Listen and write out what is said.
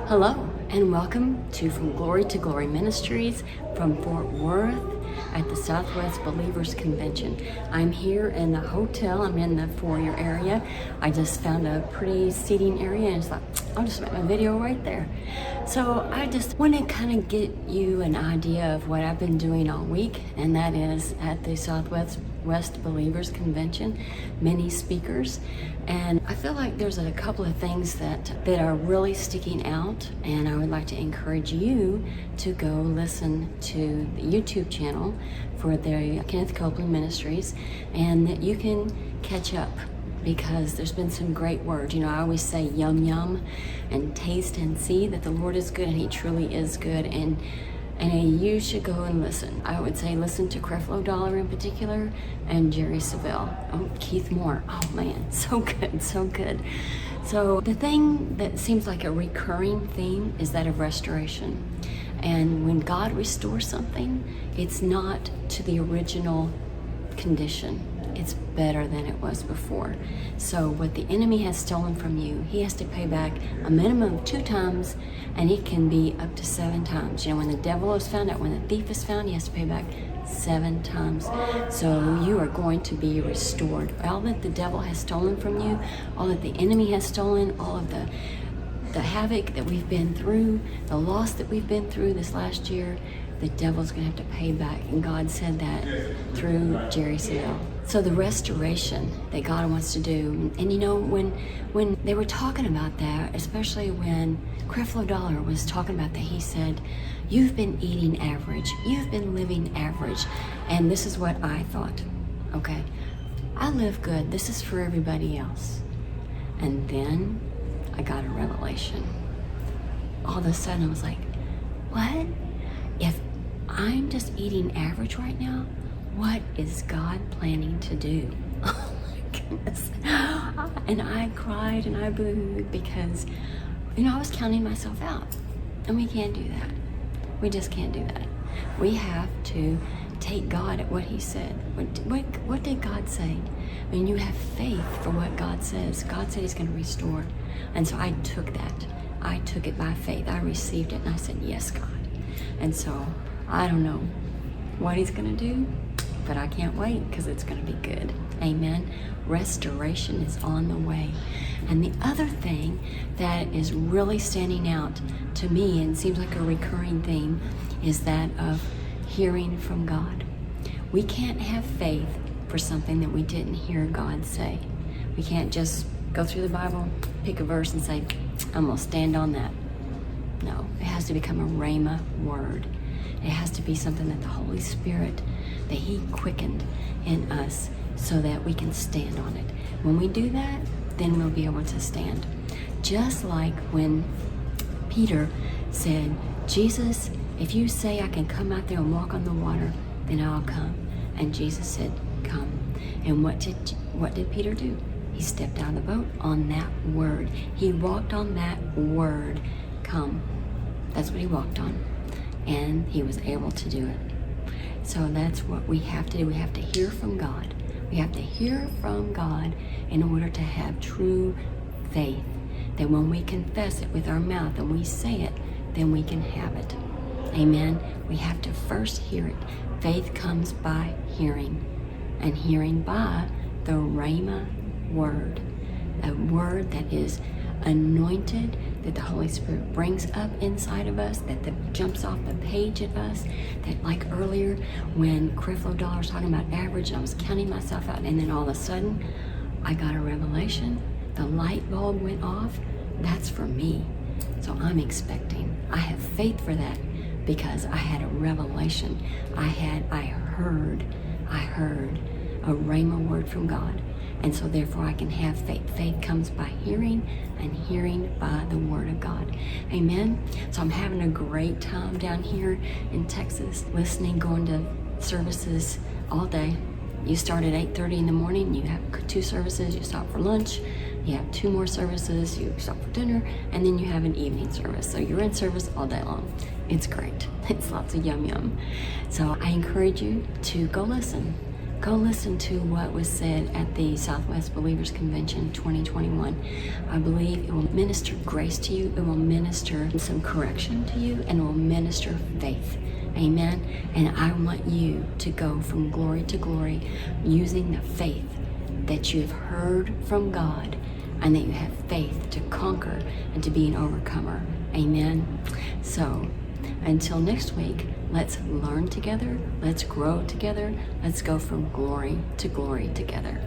Hello, and welcome to From Glory to Glory Ministries from Fort Worth at the Southwest Believers Convention. I'm here in the hotel. I'm in the foyer area. I just found a pretty seating area and thought, I'll just make my video right there. So I just want to kind of get you an idea of what I've been doing all week, and that is at the Southwest Believers Convention, many speakers, and I feel like there's a couple of things that are really sticking out, and I would like to encourage you to go listen to the YouTube channel for the Kenneth Copeland Ministries, and that you can catch up, because there's been some great words. You know, I always say yum yum and taste and see that the Lord is good, and He truly is good, and you should go and listen. I would say listen to Creflo Dollar in particular and Jerry Savelle. Oh, Keith Moore. Oh man, so good, so good. So the thing that seems like a recurring theme is that of restoration. And when God restores something, it's not to the original condition. It's better than it was before. So what the enemy has stolen from you, he has to pay back a minimum of 2 times, and it can be up to 7 times. You know, when the devil is found out, when the thief is found, he has to pay back 7 times. So you are going to be restored. All that the devil has stolen from you, all that the enemy has stolen, all of the havoc that we've been through, the loss that we've been through this last year, the devil's going to have to pay back. And God said that through Jerry Savelle. So the restoration that God wants to do, and you know, when they were talking about that, especially when Creflo Dollar was talking about that, he said, you've been eating average, you've been living average. And this is what I thought, okay, I live good, this is for everybody else. And then I got a revelation. All of a sudden I was like, what? If I'm just eating average right now, what is God planning to do? Oh my goodness. And I cried and I booed because, you know, I was counting myself out. And we can't do that. We just can't do that. We have to take God at what He said. What did God say? When you have faith for what God says, God said He's going to restore. And so I took that. I took it by faith. I received it and I said, yes, God. And so I don't know what He's going to do, but I can't wait because it's going to be good. Amen. Restoration is on the way. And the other thing that is really standing out to me and seems like a recurring theme is that of hearing from God. We can't have faith for something that we didn't hear God say. We can't just go through the Bible, pick a verse and say, I'm going to stand on that. No, it has to become a rhema word. It has to be something that the Holy Spirit, that He quickened in us so that we can stand on it. When we do that, then we'll be able to stand. Just like when Peter said, Jesus, if you say I can come out there and walk on the water, then I'll come. And Jesus said, come. And what did Peter do? He stepped out of the boat on that word. He walked on that word, come. That's what he walked on. And he was able to do it. So that's what we have to do. We have to hear from God. We have to hear from God in order to have true faith. That when we confess it with our mouth and we say it, then we can have it. Amen. We have to first hear it. Faith comes by hearing, and hearing by the Rhema word. A word that is anointed, that the Holy Spirit brings up inside of us, that jumps off the page at us, that like earlier when Creflo Dollar was talking about average, and I was counting myself out, and then all of a sudden I got a revelation, the light bulb went off. That's for me. So I'm expecting. I have faith for that because I had a revelation. I heard a rhema word from God. And so therefore I can have faith. Faith comes by hearing, and hearing by the word of God. Amen. So I'm having a great time down here in Texas, listening, going to services all day. You start at 8:30 in the morning, you have 2 services, you stop for lunch, you have 2 more services, you stop for dinner, and then you have an evening service. So you're in service all day long. It's great. It's lots of yum yum. So I encourage you to go listen. Go listen to what was said at the Southwest Believers Convention 2021. I believe it will minister grace to you, it will minister some correction to you, and it will minister faith. Amen. And I want you to go from glory to glory using the faith that you have heard from God, and that you have faith to conquer and to be an overcomer. Amen. So until next week, let's learn together, let's grow together, let's go from glory to glory together.